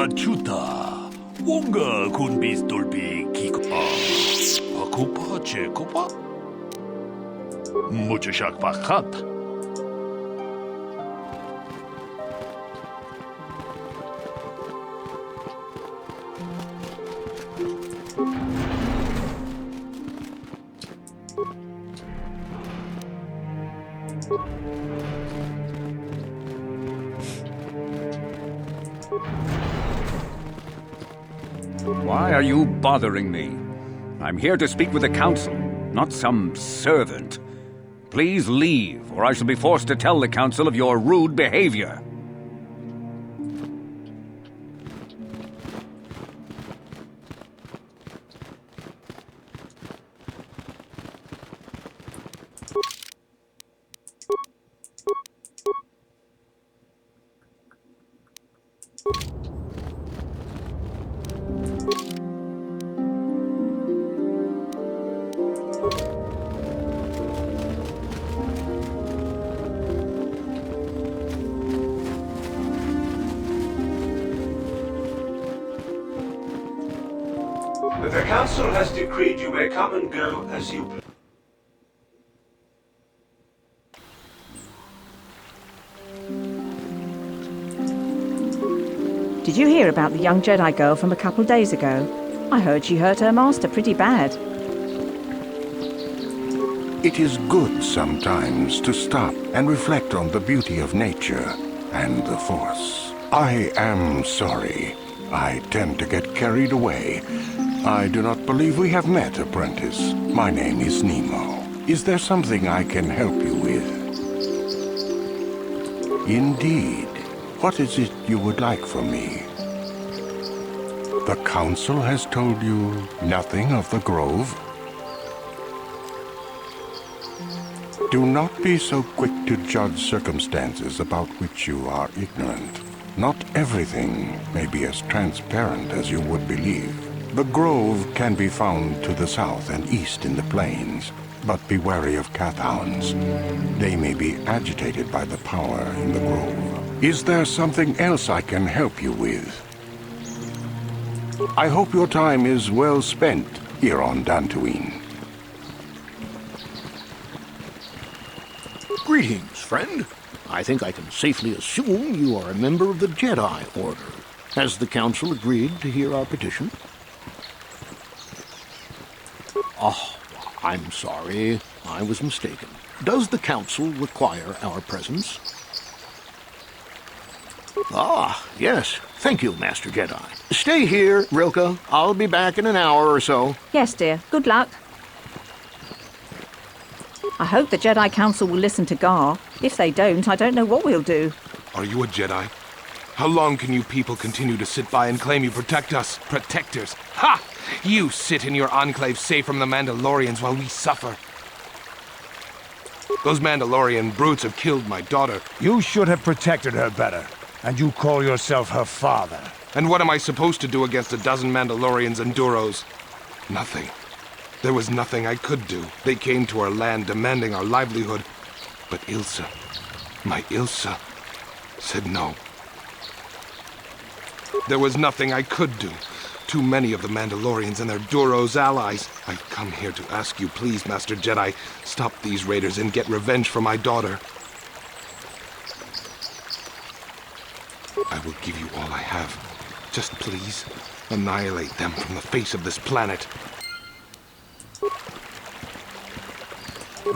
주다. 뭔가 군비스돌비 기고. 쿠파 제쿠파? 무주샥 바카타. Why are you bothering me? I'm here to speak with the council, not some servant. Please leave, or I shall be forced to tell the council of your rude behavior. The council has decreed you may come and go as you please. Did you hear about the young Jedi girl from a couple days ago? I heard she hurt her master pretty bad. It is good sometimes to stop and reflect on the beauty of nature and the Force. I am sorry. I tend to get carried away. I do not believe we have met, apprentice. My name is Nemo. Is there something I can help you with? Indeed. What is it you would like from me? The council has told you nothing of the grove? Do not be so quick to judge circumstances about which you are ignorant. Not everything may be as transparent as you would believe. The grove can be found to the south and east in the plains, but be wary of Cathounds. They may be agitated by the power in the grove. Is there something else I can help you with? I hope your time is well spent here on Dantooine. Greetings, friend. I think I can safely assume you are a member of the Jedi Order. Has the Council agreed to hear our petition? Oh, I'm sorry. I was mistaken. Does the Council require our presence? Ah, yes. Thank you, Master Jedi. Stay here, Rilke. I'll be back in an hour or so. Yes, dear. Good luck. I hope the Jedi Council will listen to Gar. If they don't, I don't know what we'll do. Are you a Jedi? How long can you people continue to sit by and claim you protect us? Protectors? Ha! You sit in your enclave safe from the Mandalorians while we suffer. Those Mandalorian brutes have killed my daughter. You should have protected her better. And you call yourself her father. And what am I supposed to do against a dozen Mandalorians and Duros? Nothing. There was nothing I could do. They came to our land demanding our livelihood. But Ilsa, my Ilsa, said no. There was nothing I could do. Too many of the Mandalorians and their Duros allies. I've come here to ask you, please, Master Jedi, stop these raiders and get revenge for my daughter. I will give you all I have. Just please, annihilate them from the face of this planet.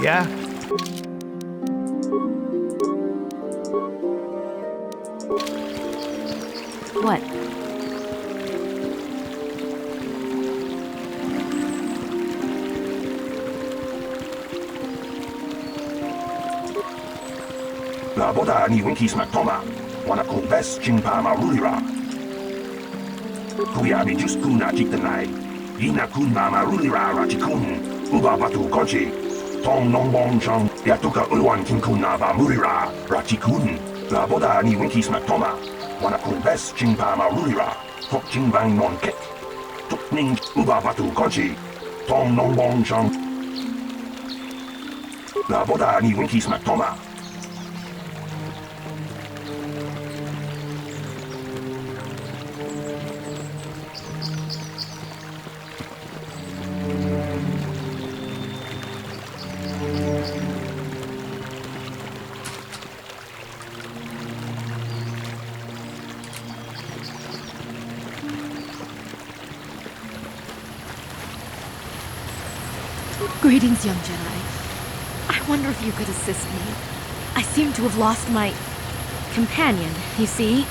Yeah? What? Laboda ni winkis matoma. Wana ko best chingpa marulira. Kuya bi just kuna jiktanai. Ina kun ma marulira rachikun. Uba batu kochi. Tong nong bong chong. Yatuka ulwan kinkuna ba murira rachikun. Laboda ni winkis matoma. Wana ko best chingpa marulira. Fok chingbang non kek. Tuk ning uba batu kochi. Tong nong bong chong. Laboda ni winkis matoma. Greetings, young Jedi. I wonder if you could assist me. I seem to have lost my companion, you see?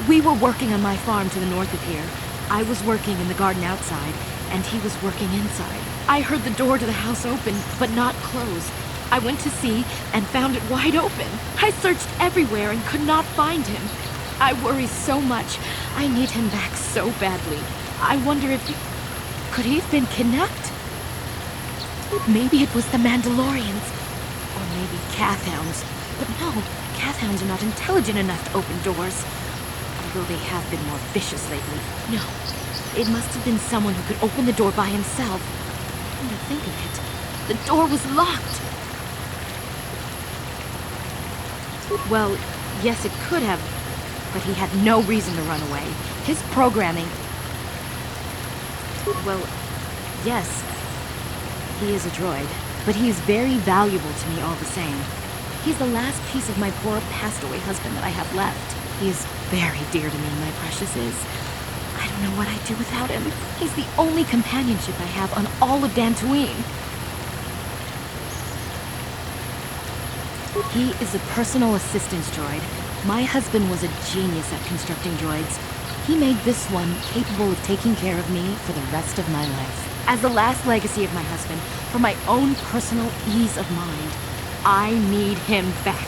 We were working on my farm to the north of here. I was working in the garden outside, and he was working inside. I heard the door to the house open, but not close. I went to see and found it wide open. I searched everywhere and could not find him. I worry so much. I need him back so badly. I wonder if could he have been kidnapped? Maybe it was the Mandalorians. Or maybe Cathhounds. But no, Cathhounds are not intelligent enough to open doors. Although they have been more vicious lately. No, it must have been someone who could open the door by himself. Come to think of it, the door was locked. Well, yes, it could have, but he had no reason to run away. His programming... Well, yes, he is a droid, but he is very valuable to me all the same. He's the last piece of my poor passed-away husband that I have left. He is very dear to me, my precious is. I don't know what I'd do without him. He's the only companionship I have on all of Dantooine. He is a personal assistance droid. My husband was a genius at constructing droids. He made this one capable of taking care of me for the rest of my life. As the last legacy of my husband, for my own personal ease of mind, I need him back.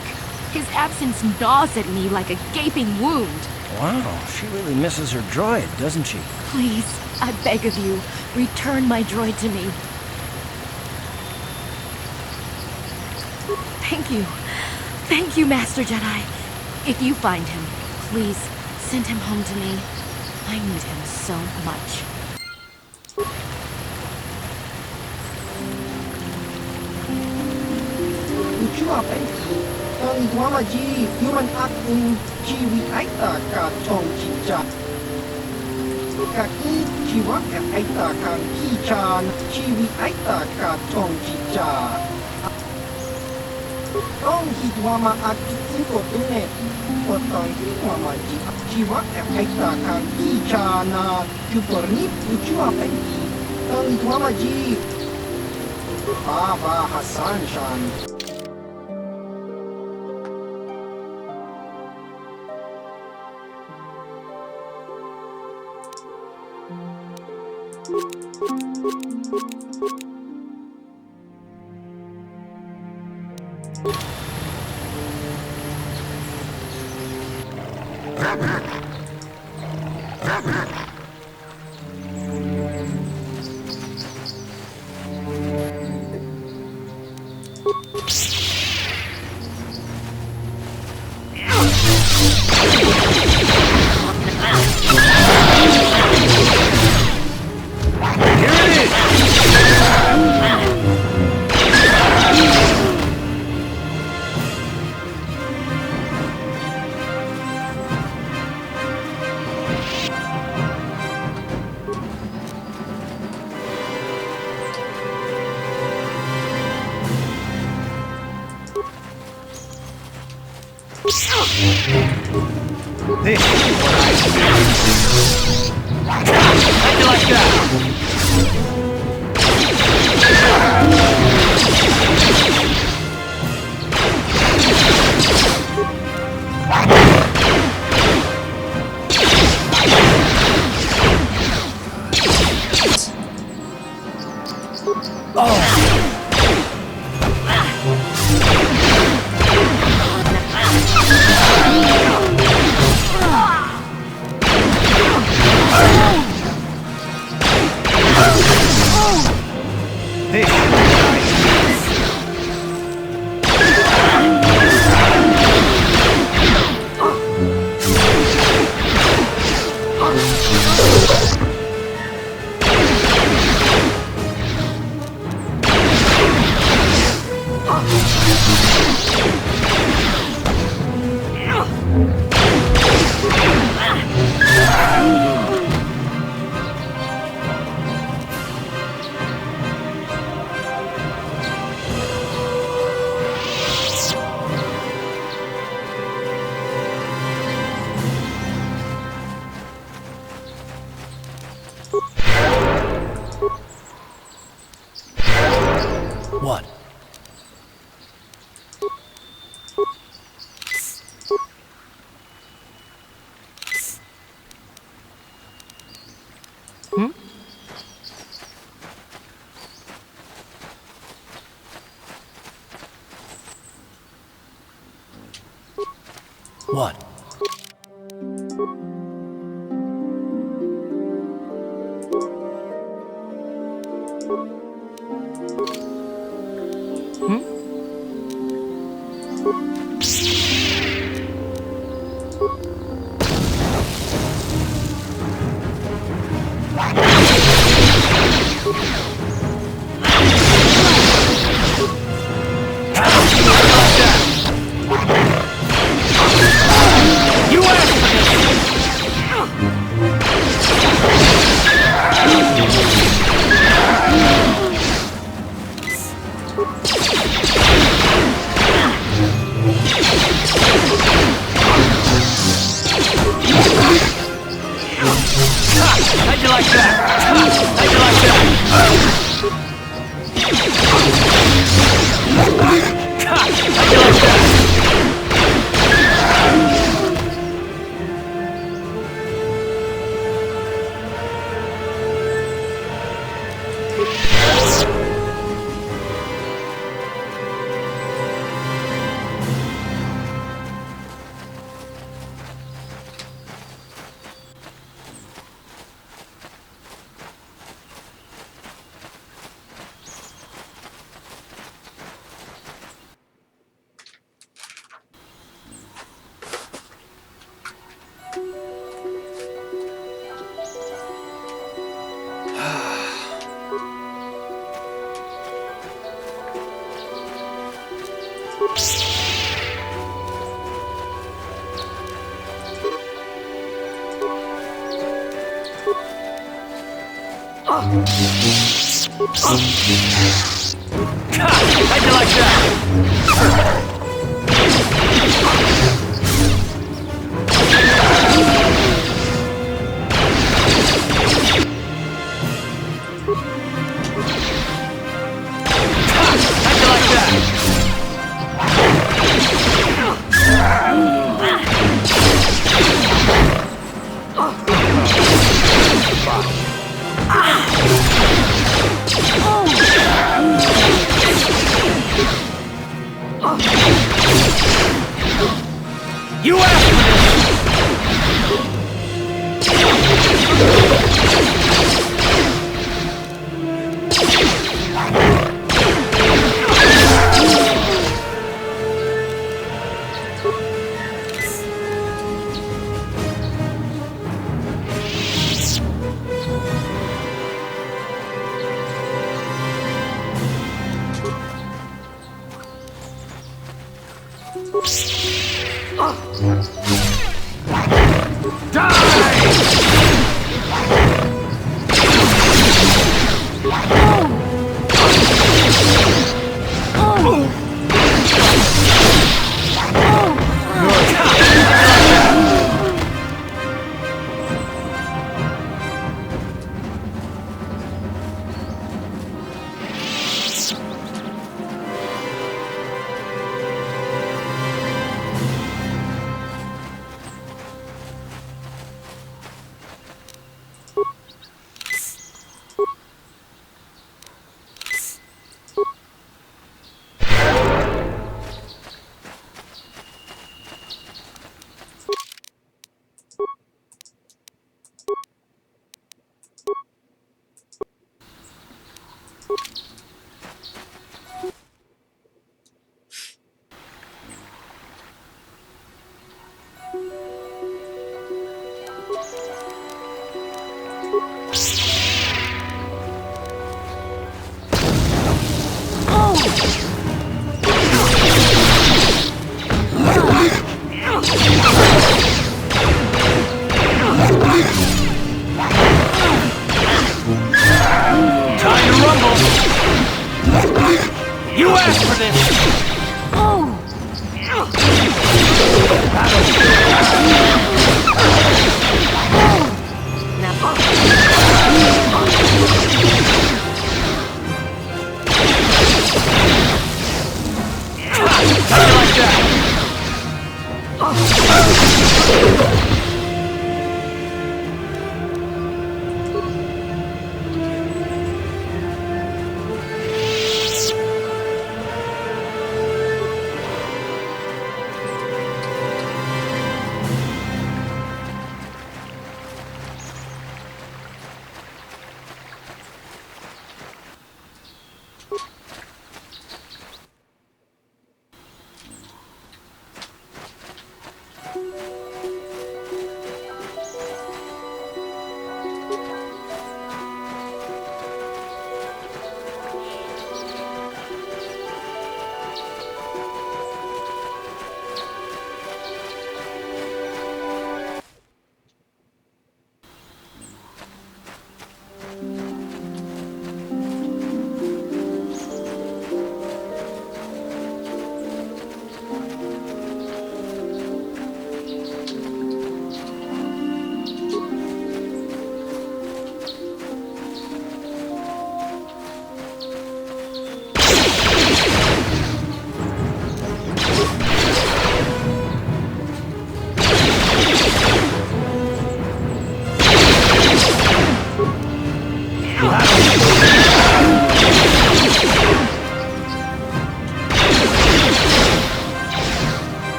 His absence gnaws at me like a gaping wound. Wow, she really misses her droid, doesn't she? Please, I beg of you, return my droid to me. Thank you. Thank you, Master Jedi. If you find him, please send him home to me. I need him so much. Tong hitwama akit ko tunet. Potong hitwama jiwa aita kan kichana kupornip uchua pengi. Tong hitwama ji Baba Hassan Shan. This is what I do. How you like that? What? How'd you like that? How'd you like that? How'd you like that? How'd you like that? You asked for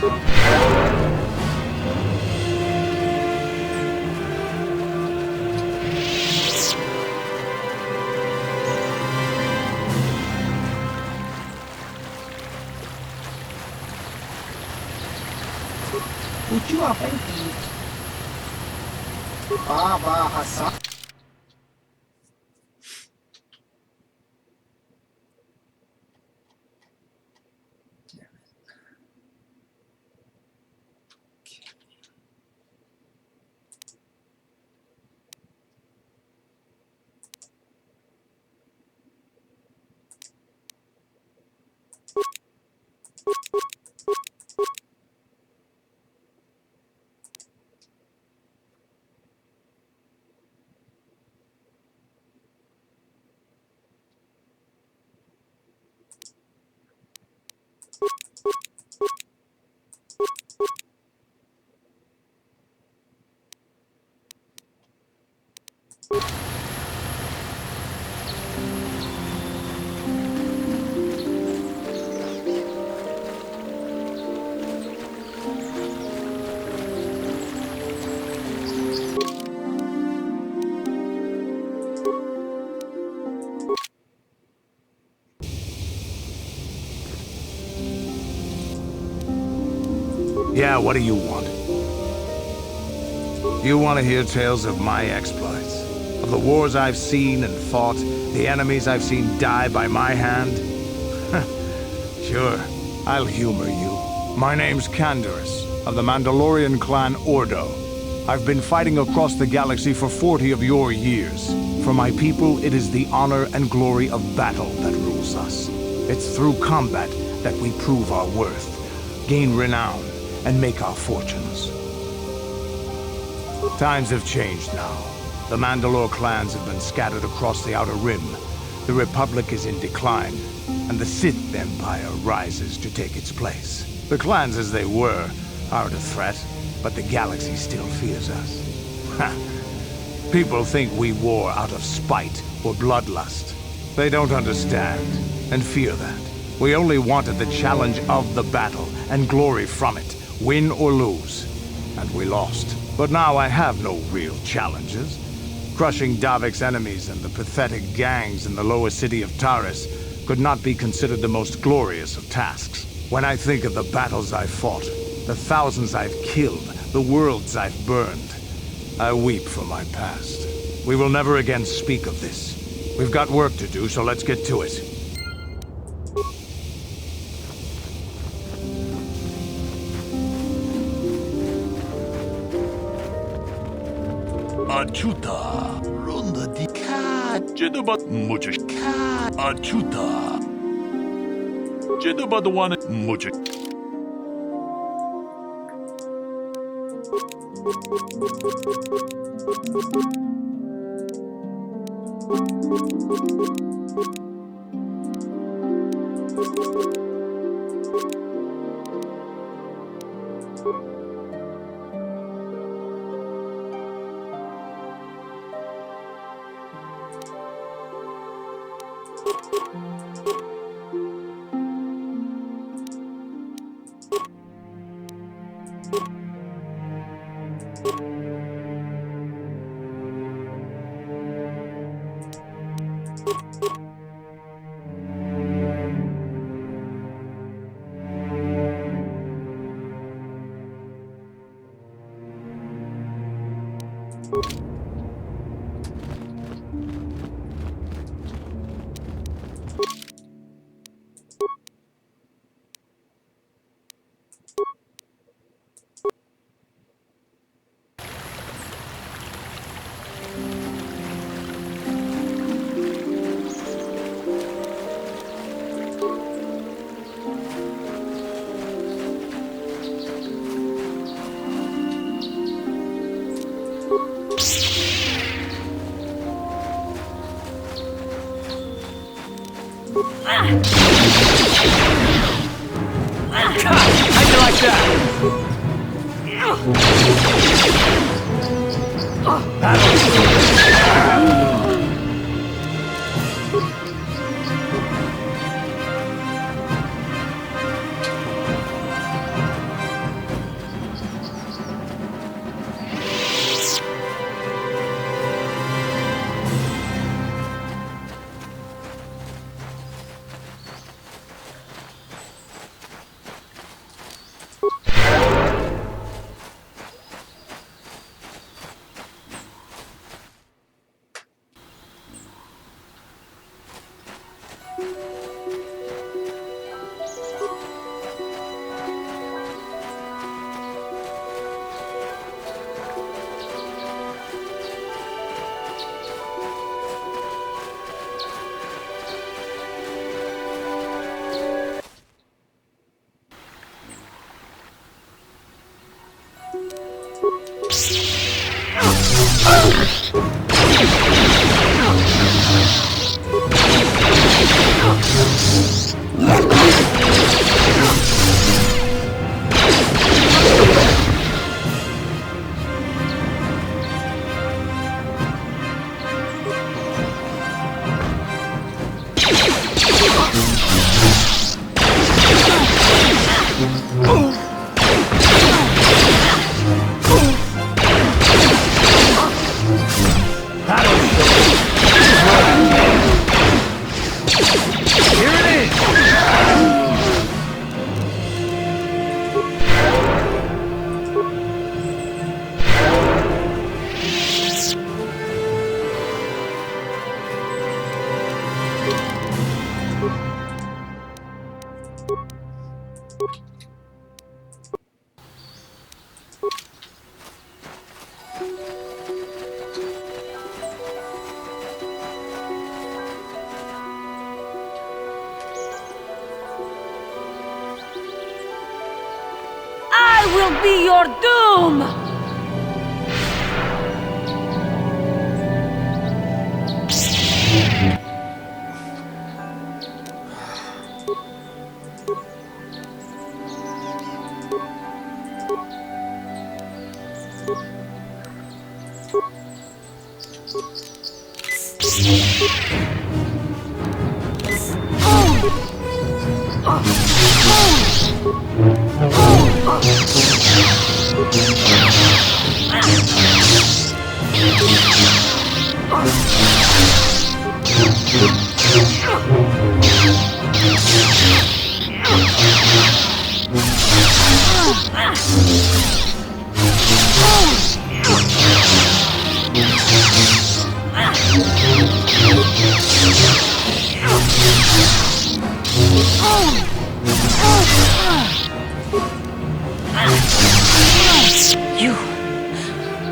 Ucua Penki. Baba Hassan. Yeah, what do you want? You want to hear tales of my exploits? Of the wars I've seen and fought, the enemies I've seen die by my hand? Sure, I'll humor you. My name's Canderous, of the Mandalorian clan Ordo. I've been fighting across the galaxy for 40 of your years. For my people, it is the honor and glory of battle that rules us. It's through combat that we prove our worth, gain renown, and make our fortunes. Times have changed now. The Mandalore clans have been scattered across the Outer Rim. The Republic is in decline, and the Sith Empire rises to take its place. The clans as they were aren't a threat, but the galaxy still fears us. Ha! People think we war out of spite or bloodlust. They don't understand, and fear that. We only wanted the challenge of the battle, and glory from it. Win or lose. And we lost. But now I have no real challenges. Crushing Davik's enemies and the pathetic gangs in the lower city of Taris could not be considered the most glorious of tasks. When I think of the battles I've fought, the thousands I've killed, the worlds I've burned, I weep for my past. We will never again speak of this. We've got work to do, so let's get to it. Achuta, ronda di Jedabat muchas Achuta, Jedabat one muchas. How'd you like that? I will be your doom!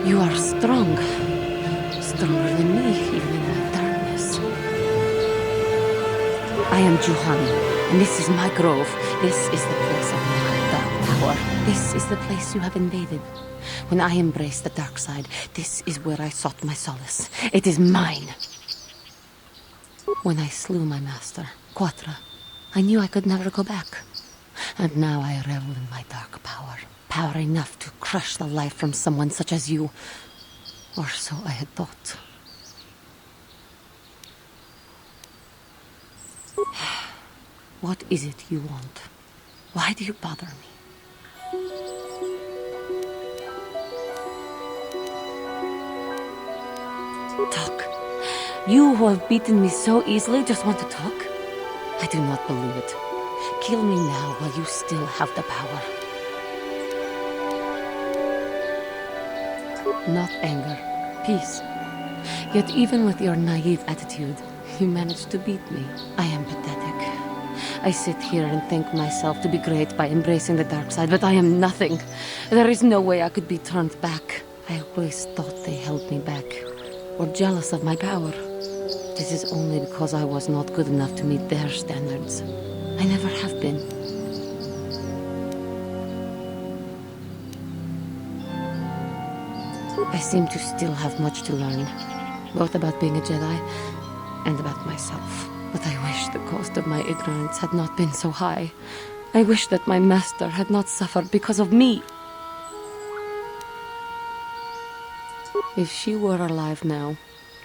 You are strong. Stronger than me, even in my darkness. I am Juhan, and this is my grove. This is the place of my dark power. This is the place you have invaded. When I embraced the dark side, this is where I sought my solace. It is mine. When I slew my master, KOTOR, I knew I could never go back. And now I revel in my dark power. Power enough to crush the life from someone such as you. Or so I had thought. What is it you want? Why do you bother me? Talk. You who have beaten me so easily just want to talk? I do not believe it. Kill me now while you still have the power. Not anger, peace. Yet even with your naive attitude, you managed to beat me. I am pathetic. I sit here and think myself to be great by embracing the dark side, but I am nothing. There is no way I could be turned back. I always thought they held me back, or jealous of my power. This is only because I was not good enough to meet their standards. I never have been. I seem to still have much to learn, both about being a Jedi and about myself. But I wish the cost of my ignorance had not been so high. I wish that my master had not suffered because of me. If she were alive now,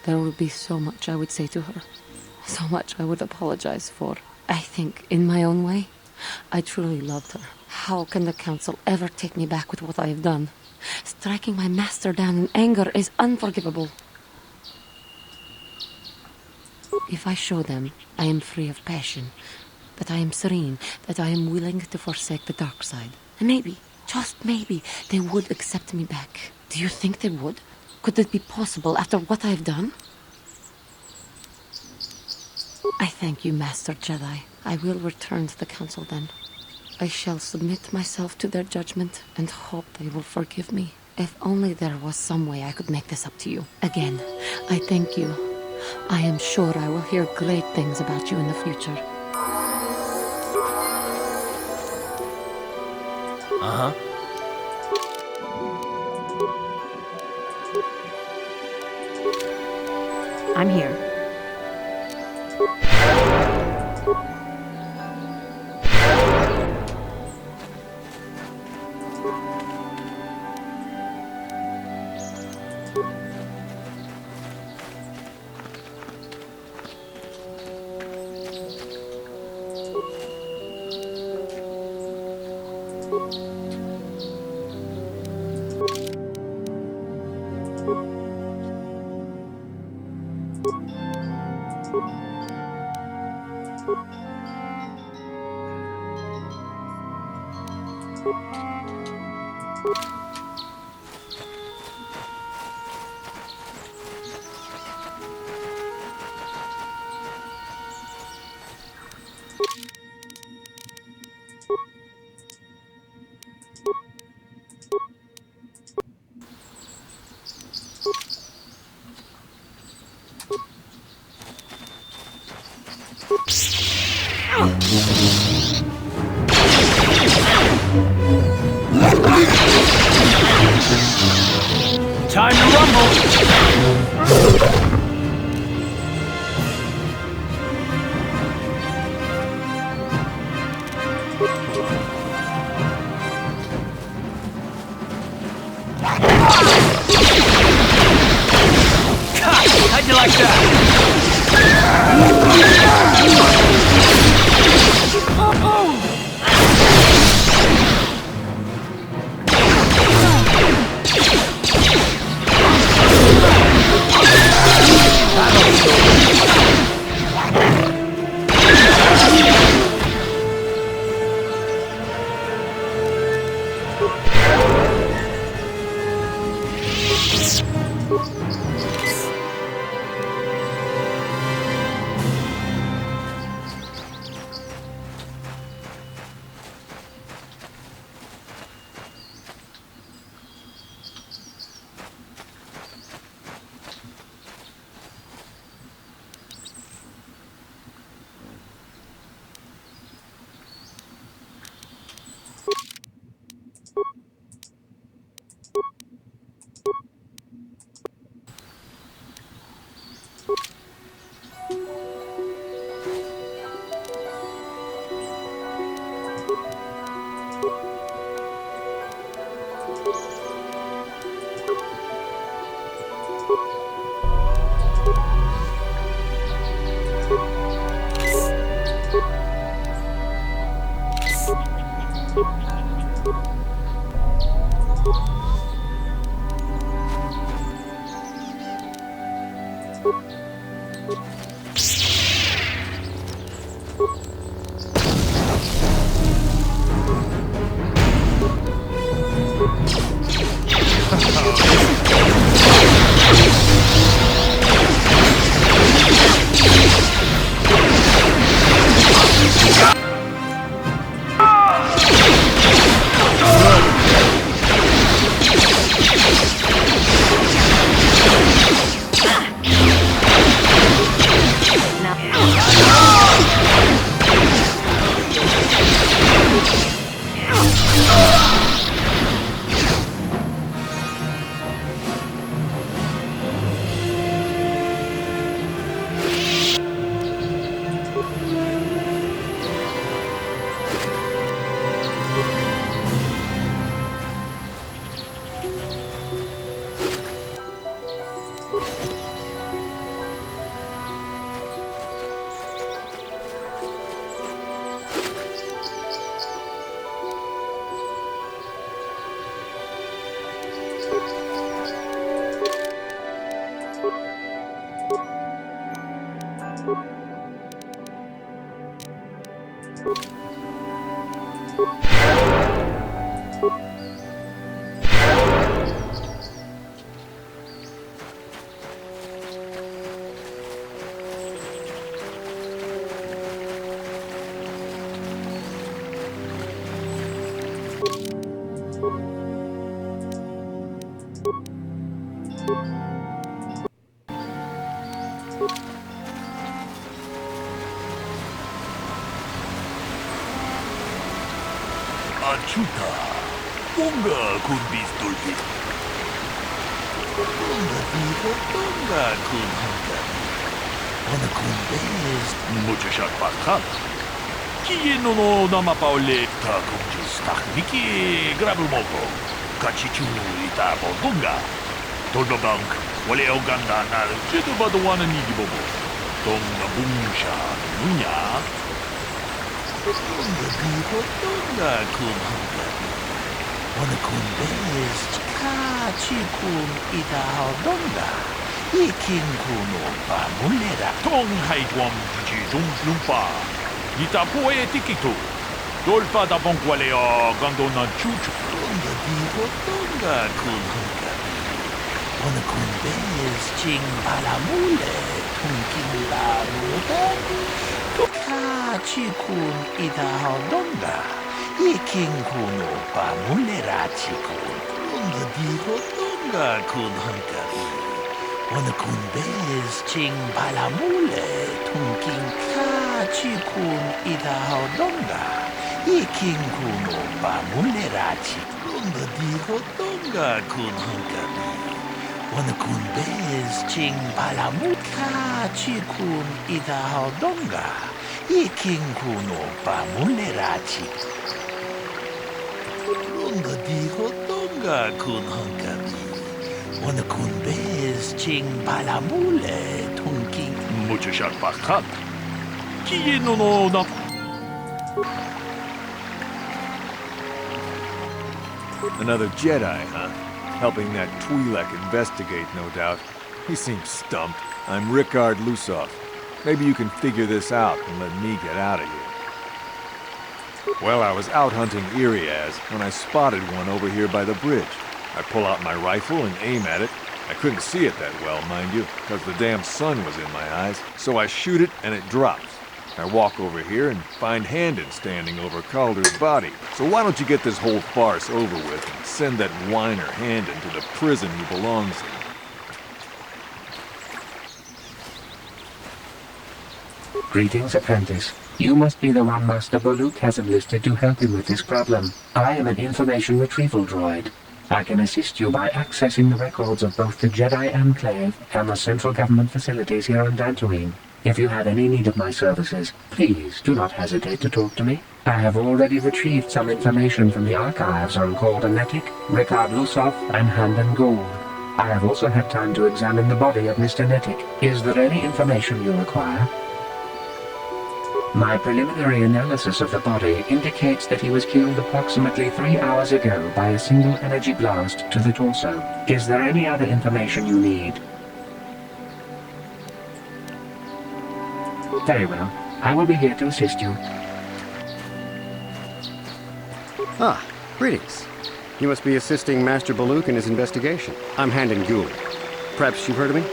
there would be so much I would say to her. So much I would apologize for. I think, in my own way, I truly loved her. How can the Council ever take me back with what I have done? Striking my master down in anger is unforgivable. If I show them I am free of passion, that I am serene, that I am willing to forsake the dark side, and maybe, just maybe, they would accept me back. Do you think they would? Could it be possible after what I have done? I thank you, Master Jedi. I will return to the Council then. I shall submit myself to their judgment and hope they will forgive me. If only there was some way I could make this up to you. Again, I thank you. I am sure I will hear great things about you in the future. Uh-huh. I'm here. Time to rumble! How'd you like that? Achuta, Bunga kun bistulpi. Bunga kun hanggan. Ona kumbes muchas bakal. Kieno no nama paule ta kumjus takniki grabul moko. Kachichu ita bodunga. Todo bank wale oganda na jedu badwana nigi bobo. Tonga bungsha nunya. Tonga diho tonga kunhanga. Ona kumbes kachikun ita hodonga. Ikin kuno pa mulera. Tong haitwam ji jung lumpa. Ita poe tikitu. Dolpa da bonqualeo gandona chuchu. Tonga diho tonga kunhanga. Ona kumbes ching palamule. Tunkin la ruta. Toka chikun ita hodonga. Ikin kuno pa mulera chikun. Tonga diho tonga kunhanga. Ona kumbes ching palamule. Tunkin ka chikun ita hodonga. Ikin kuno pa mulera chikun. Tonga diho tonga kunhanga. Ona kumbes ching palamule. Ka chikun ita hodonga. Ikin kuno pa mulera chikun. Tonga diho tonga kunhanga. Ona kumbes ching palamule tunking muchas bakal. Kieno no na. Another Jedi, huh? Helping that Twi'lek investigate, no doubt. He seems stumped. I'm Rickard Lusoff. Maybe you can figure this out and let me get out of here. Well, I was out hunting Iriaz when I spotted one over here by the bridge. I pull out my rifle and aim at it. I couldn't see it that well, mind you, because the damn sun was in my eyes. So I shoot it and it drops. I walk over here and find Handon standing over Calder's body. So why don't you get this whole farce over with and send that whiner Handon to the prison he belongs in? Greetings, apprentice. You must be the one Master Boluk has enlisted to help him with this problem. I am an information retrieval droid. I can assist you by accessing the records of both the Jedi Enclave and the central government facilities here on Dantooine. If you have any need of my services, please do not hesitate to talk to me. I have already retrieved some information from the archives on Calder Netic, Rickard Lusoff, and Handon Gould. I have also had time to examine the body of Mr. Netic. Is there any information you require? My preliminary analysis of the body indicates that he was killed approximately 3 hours ago by a single energy blast to the torso. Is there any other information you need? Very well. I will be here to assist you. Ah, greetings. You must be assisting Master Boluk in his investigation. I'm Handon Gould. Perhaps you've heard of me?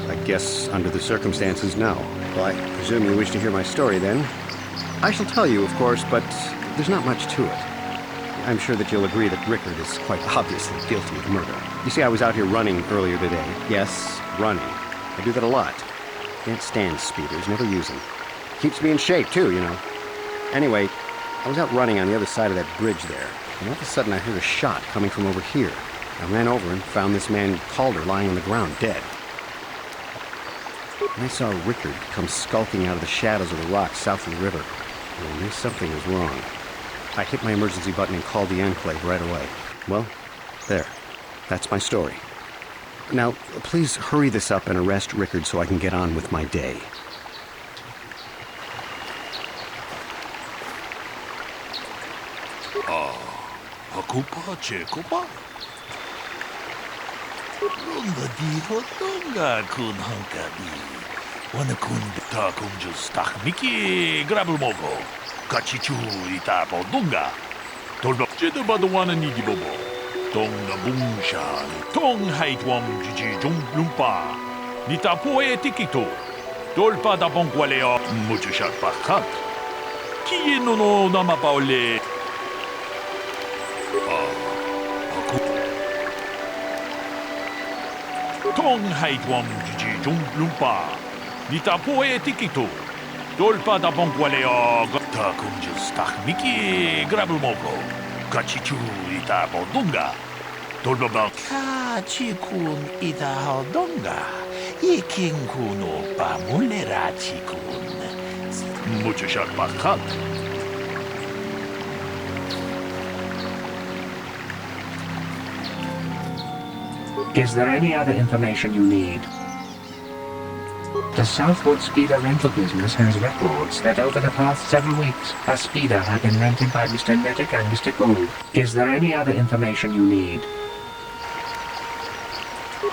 I guess under the circumstances, no. Well, I presume you wish to hear my story, then. I shall tell you, of course, but there's not much to it. I'm sure that you'll agree that Rickard is quite obviously guilty of murder. You see, I was out here running earlier today. Yes, running. I do that a lot. Can't stand speeders, never use them. Keeps me in shape, too, you know. Anyway, I was out running on the other side of that bridge there, and all of a sudden I heard a shot coming from over here. I ran over and found this man Calder lying on the ground, dead. And I saw Rickard come skulking out of the shadows of the rocks south of the river. And I knew something was wrong. I hit my emergency button and called the Enclave right away. Well, there. That's my story. Now, please hurry this up and arrest Rickard so I can get on with my day. Hakupa Chekopa? Runga diho tonga kun hankabi. Wana kun ta kunjus takmiki grabul mogo. Kachichu ita podunga. Tolba jeda badwana nigi bobo. Tonga bungsha. Tong haitwam jiji jung lumpa. Nita poe tikito. Dolpa da bonqualeo muchushat pakat. Kieno no nama paole. Tong haitwam jiji jung lumpa. Nita poe tikito. Dolpa da bonqualeo ta kunjus takmiki grabul mogo. Kachichu ita bodunga. 돌봐봐. 카치군 이다하던가. 이킹군 오빠 몰래라치군. 무주샷 박한. Is there any other information you need? The Southwood Speeder rental business has records that over the past 7 weeks, a speeder had been rented by Mr. Nettic and Mr. Gould. Is there any other information you need?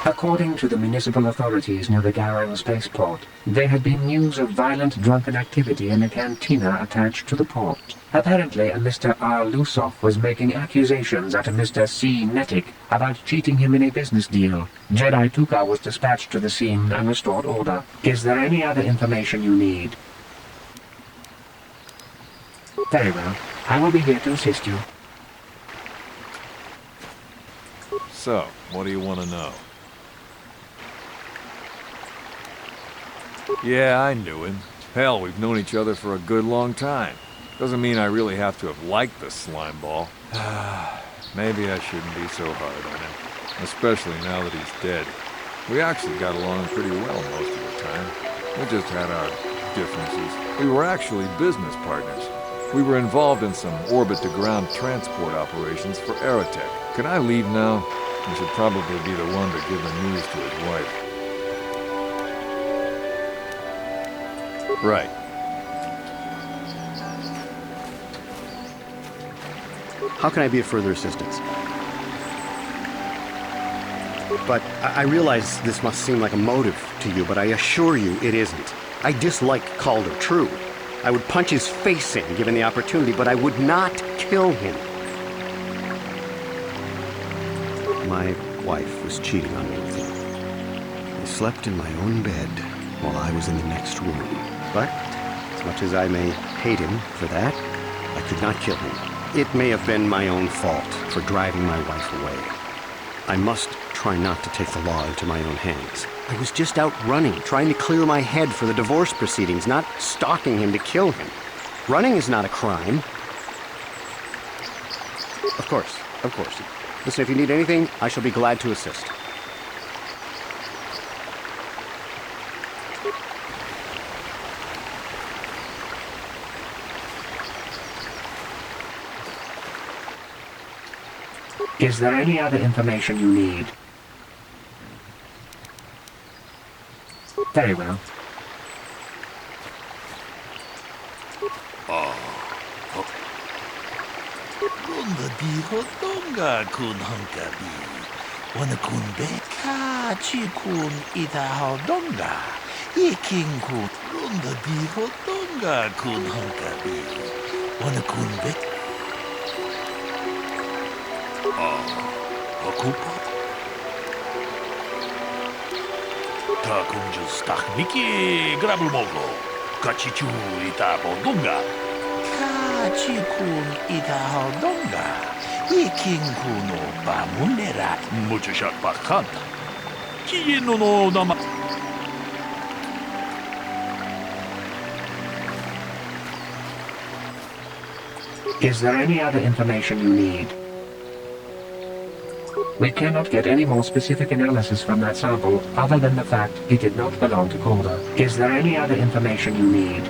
According to the municipal authorities near the Garrow spaceport, there had been news of violent drunken activity in a cantina attached to the port. Apparently, a Mr. R. Lusoff was making accusations at a Mr. C. Nettic about cheating him in a business deal. Jedi Tuka was dispatched to the scene and restored order. Is there any other information you need? Very well. I will be here to assist you. So, what do you want to know? Yeah, I knew him. Hell, we've known each other for a good long time. Doesn't mean I really have to have liked the slime ball. Maybe I shouldn't be so hard on him. Especially now that he's dead. We actually got along pretty well most of the time. We just had our differences. We were actually business partners. We were involved in some orbit-to-ground transport operations for Aerotech. Can I leave now? I should probably be the one to give the news to his wife. Right. How can I be of further assistance? But I realize this must seem like a motive to you, but I assure you it isn't. I dislike Calder, true. I would punch his face in, given the opportunity, but I would not kill him. My wife was cheating on me with him. I slept in my own bed while I was in the next room. But, as much as I may hate him for that, I could not kill him. It may have been my own fault for driving my wife away. I must try not to take the law into my own hands. I was just out running, trying to clear my head for the divorce proceedings, not stalking him to kill him. Running is not a crime. Of course, of course. Listen, if you need anything, I shall be glad to assist. Is there any other information you need? Very well. Ronda bihotonga kun hunkabi. Wana kun beka chi kun itahodonga. Iking kun ronda bihotonga kun hunkabi. Wana kun beka. Okupa. Takunju stachmiki grabulmogo. Kachichu itabodunga. Kachikun itahodonga. Iking no bamunera. Muchushat bakanta. Kiyeno no nama. Is there any other information you need? We cannot get any more specific analysis from that sample other than the fact it did not belong to Calder. Is there any other information you need?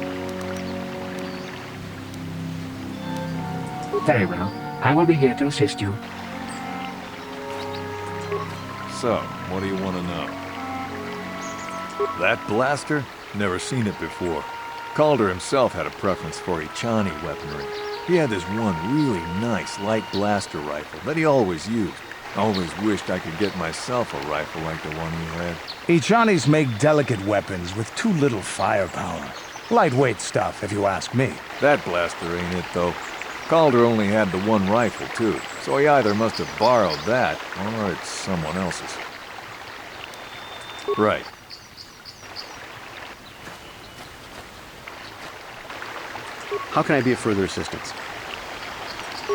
Very well. I will be here to assist you. So, what do you want to know? That blaster? Never seen it before. Calder himself had a preference for Ichani weaponry. He had this one really nice light blaster rifle that he always used. Always wished I could get myself a rifle like the one he had. Ichanis make delicate weapons with too little firepower. Lightweight stuff, if you ask me. That blaster ain't it, though. Calder only had the one rifle, too, so he either must have borrowed that, or it's someone else's. Right. How can I be of further assistance?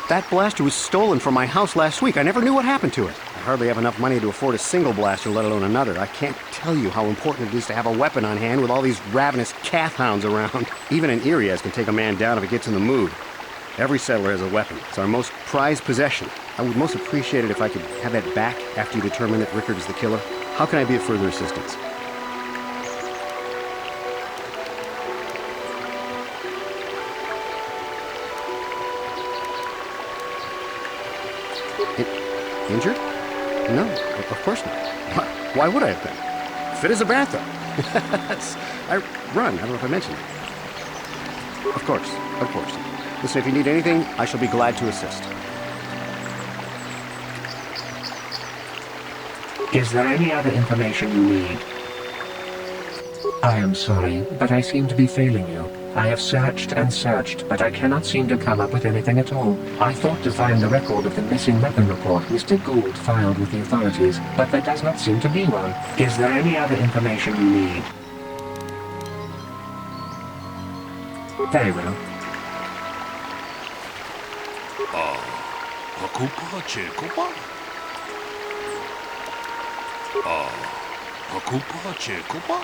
That blaster was stolen from my house last week. I never knew what happened to it. I hardly have enough money to afford a single blaster, let alone another. I can't tell you how important it is to have a weapon on hand with all these ravenous cath hounds around. Even an Irias can take a man down if it gets in the mood. Every settler has a weapon. It's our most prized possession. I would most appreciate it if I could have that back after you determine that Rickard is the killer. How can I be of further assistance? Injured? No, of course not. Why would I have been? Fit as a bathtub. I run. I don't know if I mentioned it. Of course, of course. Listen, if you need anything, I shall be glad to assist. Is there any other information you need? I am sorry, but I seem to be failing you. I have searched and searched, but I cannot seem to come up with anything at all. I thought to find the record of the missing weapon report Mr. Gould filed with the authorities, but there does not seem to be one. Is there any other information you need? Very well. Hakupa Chekopa? Hakupa Chekopa?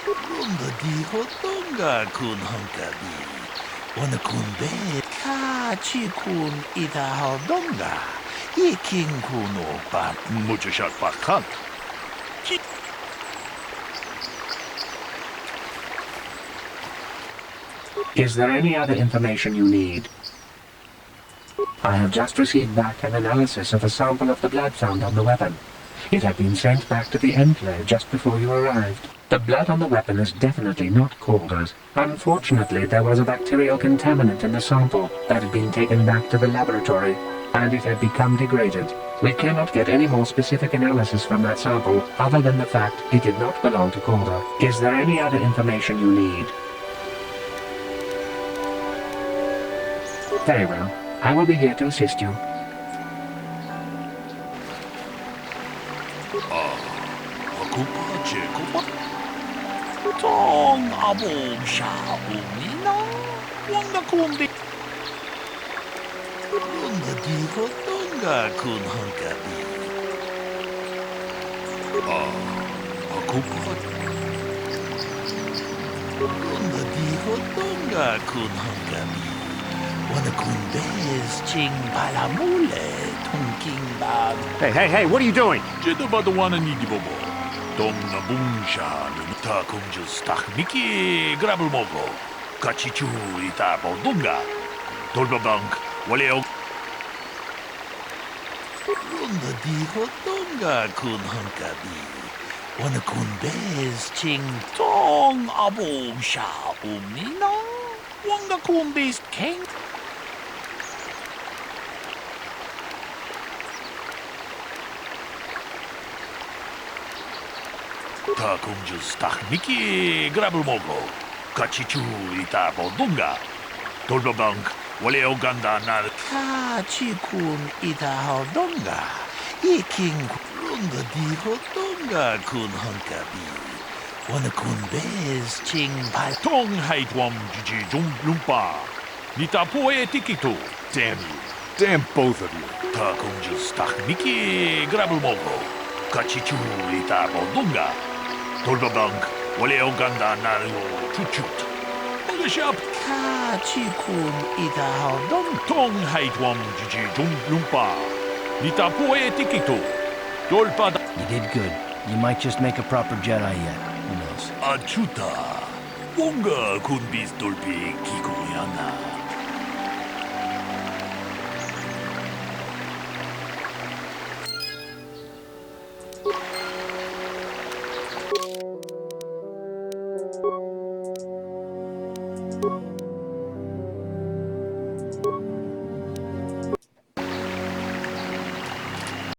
Runda dijo donga kun hankabi. Wana kun be ka chi kun ida donga. Ikin kun opa mujashat bakant. Is there any other information you need? I have just received back an analysis of a sample of the blood found on the weapon. It had been sent back to the enclave just before you arrived. The blood on the weapon is definitely not Calder's. Unfortunately, there was a bacterial contaminant in the sample that had been taken back to the laboratory, and it had become degraded. We cannot get any more specific analysis from that sample other than the fact it did not belong to Calder. Is there any other information you need? Very well. I will be here to assist you. Hakupa Chekopa? Tong abong sha umina? Wanga kumbi. Runda diho donga kun hankabi. Hakupa. Runda diho donga kun hankabi. Wana kun bez ching palamule tungking bag. Hey, what are you doing? Jedabadawana nidibobo. Domna bunsha ta kumjus tak miki grabul mogo. Kachichu itapo dunga. Tolbabank waleo. Runda diho dunga kun hankabi. Wana kun bez ching tong abom sha umnina. Wanga kun bez king. Ta kumjus tak miki grabul mogo. Kachichu itapo dunga. Tolbabank waleo ganda na. Kachikun itaho dunga. Iking runda diho dunga kun hankabi. Wana kun bez ching pal. Tong haitwam jiji jung lumpa. Nitapo etikito. Damn you. Damn both of you. Ta kumjus tak miki grabul mogo. Kachichu itapo dunga. Tolbabank, waleo ganda nalu chuchut. Magashap kachikun itaho dong tong haitwam jiji jung lumpa. Nitapo etikito. Tolpada. You did good. You might just make a proper Jedi yet. Who knows? Achuta. Wonga kun bis dolpi kikuyana.